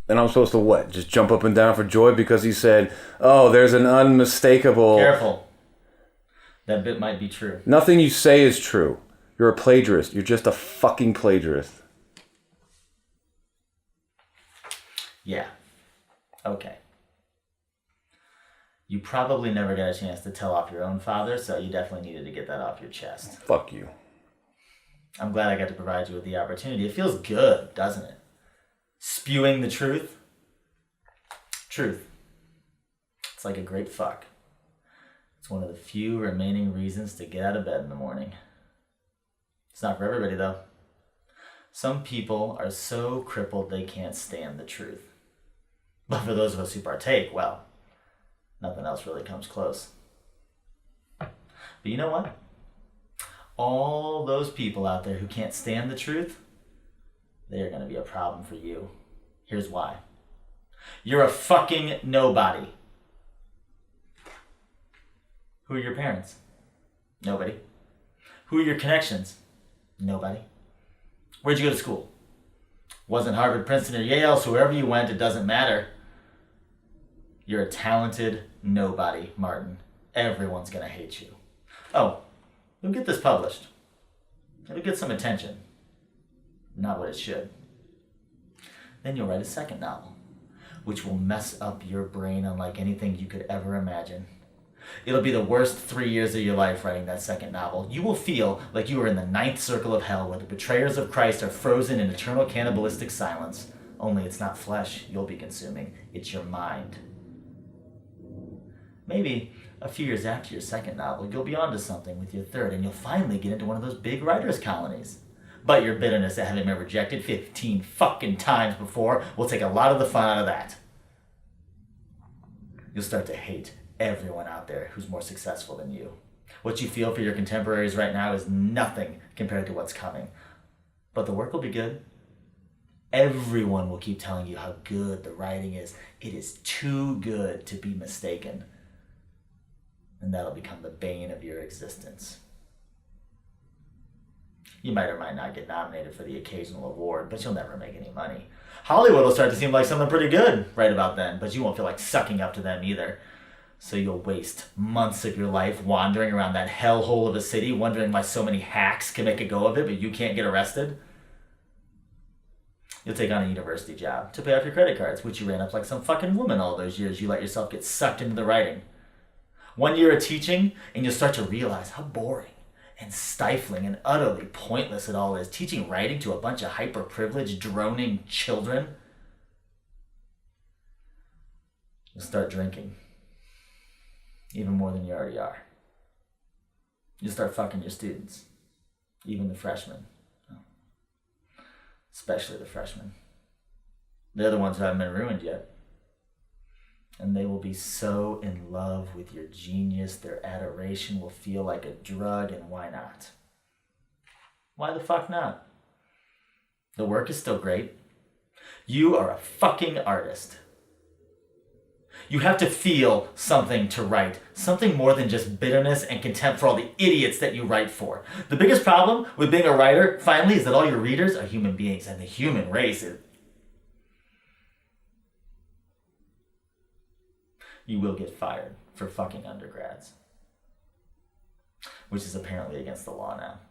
And I'm supposed to what? Just jump up and down for joy because he said, oh, there's an unmistakable... Careful. That bit might be true. Nothing you say is true. You're a plagiarist. You're just a fucking plagiarist. Yeah. Okay. You probably never got a chance to tell off your own father, so you definitely needed to get that off your chest. Fuck you. I'm glad I got to provide you with the opportunity. It feels good, doesn't it? Spewing the truth. Truth. It's like a great fuck. It's one of the few remaining reasons to get out of bed in the morning. It's not for everybody, though. Some people are so crippled they can't stand the truth. But for those of us who partake, well, nothing else really comes close. But you know what? All those people out there who can't stand the truth, they are going to be a problem for you. Here's why. You're a fucking nobody. Who are your parents? Nobody. Who are your connections? Nobody. Where'd you go to school? Wasn't Harvard, Princeton, or Yale, so wherever you went, it doesn't matter. You're a talented nobody, Martin. Everyone's gonna hate you. Oh, you'll get this published. It'll get some attention. Not what it should. Then you'll write a second novel, which will mess up your brain unlike anything you could ever imagine. It'll be the worst 3 years of your life writing that second novel. You will feel like you are in the 9th circle of hell where the betrayers of Christ are frozen in eternal cannibalistic silence. Only it's not flesh you'll be consuming, it's your mind. Maybe a few years after your second novel, you'll be onto something with your third, and you'll finally get into one of those big writers' colonies. But your bitterness at having been rejected 15 fucking times before will take a lot of the fun out of that. You'll start to hate everyone out there who's more successful than you. What you feel for your contemporaries right now is nothing compared to what's coming. But the work will be good. Everyone will keep telling you how good the writing is. It is too good to be mistaken. And that'll become the bane of your existence. You might or might not get nominated for the occasional award, but you'll never make any money. Hollywood will start to seem like something pretty good right about then, but you won't feel like sucking up to them either. So you'll waste months of your life wandering around that hellhole of a city, wondering why so many hacks can make a go of it, but you can't get arrested. You'll take on a university job to pay off your credit cards, which you ran up like some fucking woman all those years you let yourself get sucked into the writing. 1 year of teaching, and you'll start to realize how boring and stifling and utterly pointless it all is. Teaching writing to a bunch of hyper-privileged, droning children. You'll start drinking. Even more than you already are. You'll start fucking your students. Even the freshmen. Especially the freshmen. They're the ones who haven't been ruined yet. And they will be so in love with your genius, their adoration will feel like a drug, and why not? Why the fuck not? The work is still great. You are a fucking artist. You have to feel something to write. Something more than just bitterness and contempt for all the idiots that you write for. The biggest problem with being a writer, finally, is that all your readers are human beings, and the human race is... You will get fired for fucking undergrads. Which is apparently against the law now.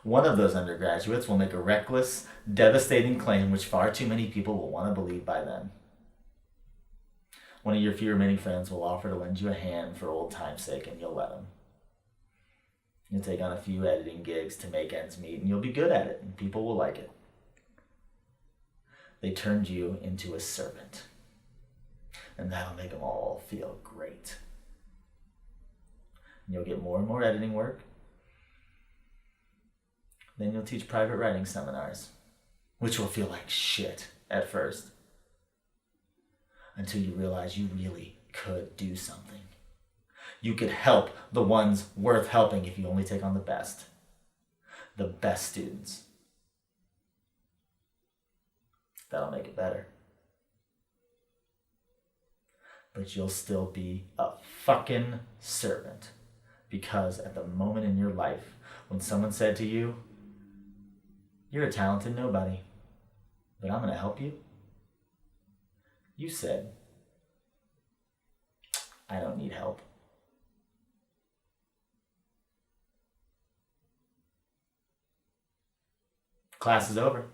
One of those undergraduates will make a reckless, devastating claim which far too many people will want to believe by then. One of your few remaining friends will offer to lend you a hand for old time's sake, and you'll let him. You'll take on a few editing gigs to make ends meet, and you'll be good at it, and people will like it. They turned you into a servant. And that'll make them all feel great. And you'll get more and more editing work. Then you'll teach private writing seminars, which will feel like shit at first. Until you realize you really could do something. You could help the ones worth helping if you only take on the best. The best students. That'll make it better. But you'll still be a fucking servant. Because at the moment in your life when someone said to you, you're a talented nobody, but I'm going to help you, You said, I don't need help. Class is over.